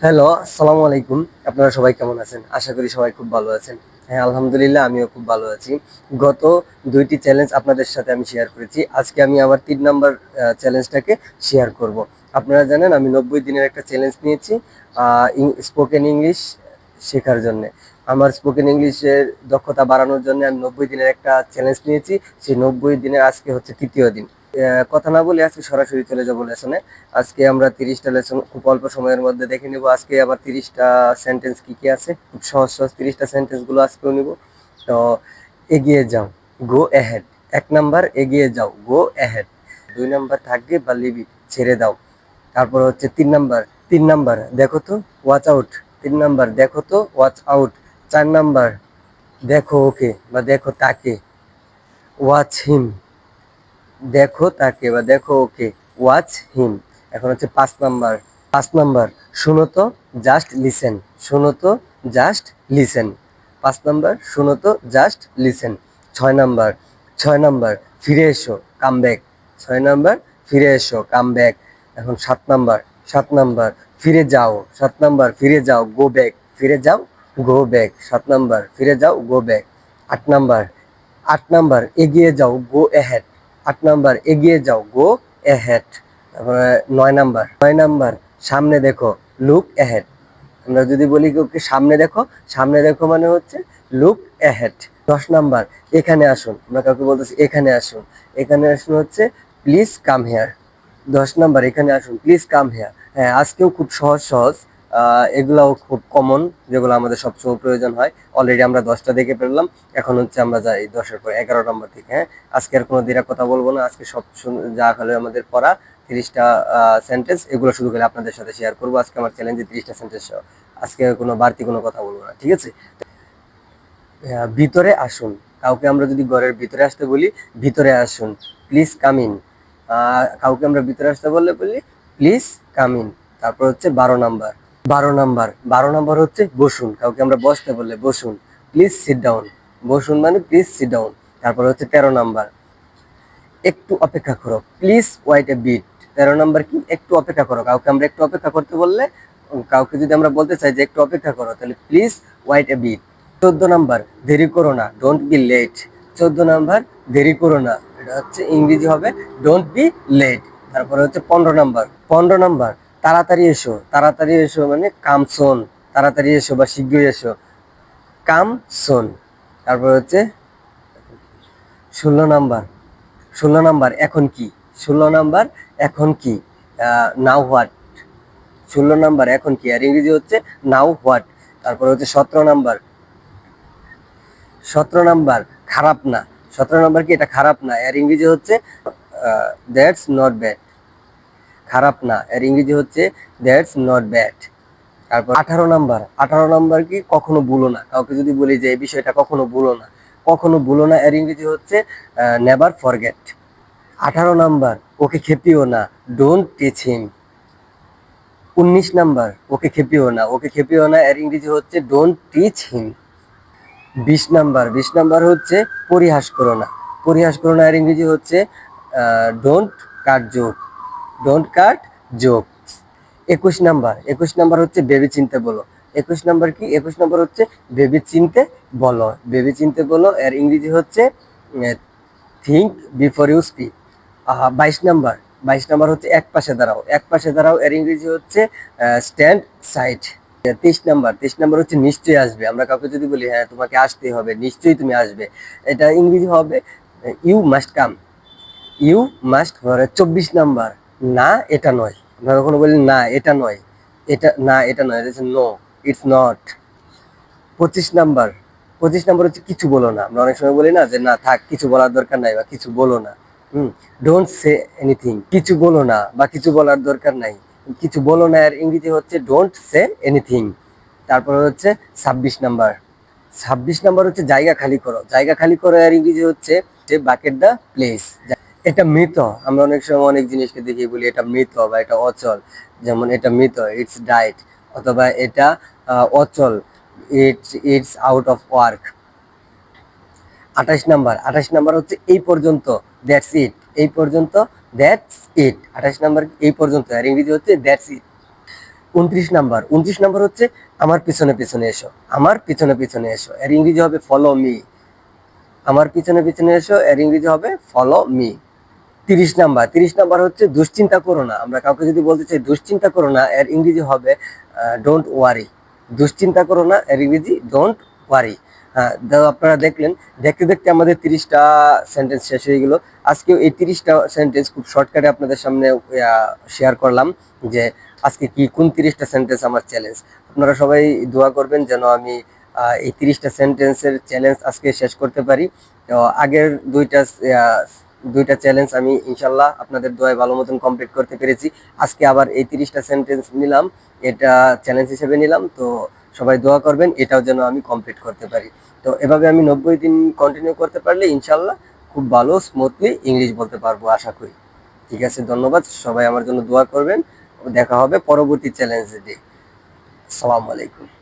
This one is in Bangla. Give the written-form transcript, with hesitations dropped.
হ্যালো, আসসালামু আলাইকুম। আপনারা সবাই কেমন আছেন? আশা করি সবাই খুব ভালো আছেন। হ্যাঁ, আলহামদুলিল্লাহ আমিও খুব ভালো আছি। গত ২ টি চ্যালেঞ্জ আপনাদের সাথে আমি শেয়ার করেছি। আজকে আমি আবার ৩ নাম্বার চ্যালেঞ্জটাকে শেয়ার করব। আপনারা জানেন আমি ৯০ দিনের একটা চ্যালেঞ্জ নিয়েছি আ স্পোকেন ইংলিশ শেখার জন্যে। আমার স্পোকেন ইংলিশের দক্ষতা বাড়ানোর জন্য আমি ৯০ দিনের একটা চ্যালেঞ্জ নিয়েছি। সেই ৯০ দিনের আজকে হচ্ছে ৩য় দিন। কথা না বলে আজকে সরাসরি চলে যাবো লেসনে। আজকে আমরা ৩০টা লেসন খুব অল্প সময়ের মধ্যে দেখে নিব। আজকে আবার ৩০টা সেন্টেন্স কি কি আছে, খুব সহজ সহজ ৩০টা সেন্টেন্স গুলো আজকেও নিব। তো এগিয়ে যাও, গো অ্যাহেড। ১ নাম্বার এগিয়ে যাও, গো অ্যাহেড। ২ নাম্বার থাকবে বা লিভ ইট, ছেড়ে দাও। তারপর হচ্ছে ৩ নাম্বার দেখো তো, ওয়াচ আউট। ৩ নাম্বার দেখো তো, ওয়াচ আউট। ৪ নাম্বার দেখো ওকে বা দেখো তাকে, ওয়াচ হিম। দেখো তাকে বা দেখো ওকে, ওয়াচ হিম। এখন হচ্ছে ৫ নাম্বার শোনো তো, জাস্ট লিসেন। শোনো তো, জাস্ট লিসেন। ৫ নাম্বার শোনো তো, জাস্ট লিসেন। ৬ নাম্বার ৬ নাম্বার ফিরে এসো, কাম ব্যাক। ৬ নাম্বার ফিরে এসো, কাম ব্যাক। এখন ৭ নাম্বার ফিরে যাও। ৭ নাম্বার ফিরে যাও, গো ব্যাক। ফিরে যাও, গো ব্যাক। ৭ নাম্বার ফিরে যাও, গো ব্যাক। ৮ নাম্বার ৮ নাম্বার এগিয়ে যাও, গো অ্যাহেড। ৮ নাম্বার এগিয়ে যাও, গো অ্যাহেড। তারপরে ৯ নাম্বার সামনে দেখো, লুক অ্যাহেড। আমরা যদি বলি ওকে সামনে দেখো, সামনে দেখো মানে হচ্ছে লুক অ্যাহেড। ১০ নাম্বার এখানে আসুন। আমরা কাউকে বলতেছি এখানে আসুন। এখানে আসুন হচ্ছে প্লিজ কাম হেয়ার। ১০ নাম্বার এখানে আসুন, প্লিজ কাম হেয়ার। হ্যাঁ, আজকেও খুব সহজ সহজ এগুলাও খুব কমন, যেগুলো আমাদের সবসময় প্রয়োজন হয়। অলরেডি আমরা ১০টা দেখে ফেললাম। এখন হচ্ছে আমরা যাই ১০-এর পর ১১ নাম্বার থেকে। হ্যাঁ, আজকে আর কোনো দ্বিধা কথা বলবো না। আজকে সব যা হলো আমাদের পড়া ৩০টা সেন্টেন্স, এগুলো শুধু করে আপনাদের সাথে শেয়ার করবো। আজকে আমার চ্যালেঞ্জে ৩০টা সেন্টেন্স সহ। আজকে কোনো বাড়তি কোনো কথা বলবো না, ঠিক আছে? ভিতরে আসুন। কাউকে আমরা যদি ঘরের ভিতরে আসতে বলি, ভিতরে আসুন, প্লিজ কাম ইন। কাউকে আমরা ভিতরে আসতে বললে বলি প্লিজ কাম ইন। তারপর হচ্ছে ১২ নাম্বার ১২ নাম্বার হচ্ছে বসুন। কাউকে আমরা বসতে বললে বসুন, প্লিজ সিট ডাউন। বসুন মানে প্লিজ সিট ডাউন। তারপর হচ্ছে ১৩ নাম্বার একটু অপেক্ষা করো, please wait a bit. ১৩ number কি, একটু অপেক্ষা করো। কাউকে আমরা একটু অপেক্ষা করতে বললে, কাউকে যদি আমরা বলতে চাই যে একটু অপেক্ষা করো, তাহলে please wait a bit. ১৪ number দেরি করো না, ডোন্ট বি লেট। ১৪ নাম্বার দেরি করো না, এটা হচ্ছে ইংরেজি হবে ডোন্ট বি লেট। তারপরে হচ্ছে ১৫ নাম্বার তাড়াতাড়ি এসো। তাড়াতাড়ি এসো মানে কাম সোন। তাড়াতাড়ি এসো বা শীঘ্রই এসো, কাম সোন। তারপর হচ্ছে ১৬ নাম্বার ১৬ নাম্বার এখন কি। ১৬ নাম্বার এখন কি, নাও হোয়াট। ১৬ নাম্বার এখন কি আর ইংরেজি হচ্ছে নাও হোয়াট। তারপর হচ্ছে ১৭ নাম্বার ১৭ নাম্বার খারাপ না। ১৭ নাম্বার কি, এটা খারাপ না, এর ইংরেজি হচ্ছে দ্যাটস নট ব্যাড। খারাপ না, এর ইংরেজি হচ্ছে দ্যাটস নট ব্যাড। তারপর ১৮ নাম্বার ১৮ নাম্বার কি, কখনো ভুলো না। কাউকে যদি বলি যে এই বিষয়টা কখনো ভুলো না, কখনো ভুলো না, এর ইংরেজি হচ্ছে নেভার ফরগেট। ১৮ নাম্বার ওকে খেপিও না, don't teach him. ১৯ number okay খেপিও না। ওকে খেপিও না, এর ইংরেজি হচ্ছে ডোন্ট টিচ হিম। ২০ নাম্বার হচ্ছে পরিহাস করো না। পরিহাস করো না, এর ইংরেজি হচ্ছে don't cut joke. Don't cut joke. ২১ number হচ্ছে ভেবে চিনতে বলো। ২১ নাম্বার কি, ২১ নাম্বার হচ্ছে ভেবে চিনতে বলো। ভেবে চিনতে বলো, এর ইংরেজি হচ্ছে think before you speak. ২২ number ২২ number হচ্ছে এক পাশে দাঁড়াও। এক পাশে দাঁড়াও, এর ইংরেজি হচ্ছে স্ট্যান্ড সাইড। ২৩ নাম্বার হচ্ছে নিশ্চয়ই আসবে। আমরা কাউকে যদি বলি হ্যাঁ তোমাকে আসতেই হবে, নিশ্চয়ই তুমি আসবে, এটা ইংরেজি হবে you must come. You must. ২৪ number না এটা নয়। আমরা কখনো বলি না এটা নয়, এটা না এটা নয়, no it's not. ২৫ number ২৫ number হচ্ছে কিছু বলো না। আমরা অনেক সময় বলি না যে না থাক, কিছু বলার দরকার নাই বা কিছু বলো না। Don't say anything. কিছু বলো না বা কিছু বলার দরকার নাই, কিছু বলো না, এর ইংরেজি হচ্ছে ডোন্ট সে এনিথিং। তারপর হচ্ছে ২৬ নাম্বার ২৬ নাম্বার হচ্ছে জায়গা খালি করো। জায়গা খালি করো, এর ইংরেজি হচ্ছে বাকেট দ্য প্লেস। এটা মৃত। আমরা অনেক সময় অনেক জিনিসকে দেখি বলি এটা মৃত বা এটা অচল। যেমন এটা মৃত, ইটস ডাইড। অথবা এটা অচল, it's out of work. ২৮ number হচ্ছে এই পর্যন্ত, দ্যাটস ইট। এই পর্যন্ত, দ্যাটস ইট। ২৮ নাম্বার এই পর্যন্ত, আর ইংরেজি হচ্ছে দ্যাটস ইট। 29 নাম্বার হচ্ছে আমার পিছনে পিছনে এসো, আমার পিছনে পিছনে এসো, এর ইংরেজি হবে ফলো মি। আমার পিছনে পিছনে এসো, এর ইংরেজি হবে ফলো মি। 30 নাম্বার হচ্ছে দুশ্চিন্তা করো না। আমরা কাউকে যদি বলতে চাই দুশ্চিন্তা করো না, এর ইংরেজি হবে ডোন্ট ওয়ারি। দুশ্চিন্তা করো না, এর ইংরেজি ডোন্ট ওয়ারি। হ্যাঁ, আপনারা দেখলেন, দেখতে দেখতে আমাদের 30টা সেন্টেন্স শেষ হয়ে গেল। আজকেও এই 30টা সেন্টেন্স খুব শর্টকাটে আপনাদের সামনে শেয়ার করলাম যে আজকে কোন 30টা সেন্টেন্স আমার চ্যালেঞ্জ। আপনারা সবাই দোয়া করবেন যেন আমি এই 30টা সেন্টেন্সের চ্যালেঞ্জ আজকে শেষ করতে পারি। তো আগের দুইটা চ্যালেঞ্জ আমি ইনশাল্লাহ আপনাদের দোয়ায় ভালো মতন কমপ্লিট করতে পেরেছি। আজকে আবার এই 30টা সেন্টেন্স নিলাম, এটা চ্যালেঞ্জ হিসেবে নিলাম। তো সবাই দোয়া করবেন এটাও যেন আমি কমপ্লিট করতে পারি। তো এভাবে আমি 90 দিন কন্টিনিউ করতে পারলে ইনশাল্লাহ খুব ভালো স্মুথলি ইংলিশ বলতে পারবো আশা করি। ঠিক আছে, ধন্যবাদ। সবাই আমার জন্য দোয়া করবেন। দেখা হবে পরবর্তী চ্যালেঞ্জ ডে। আসসালামু আলাইকুম।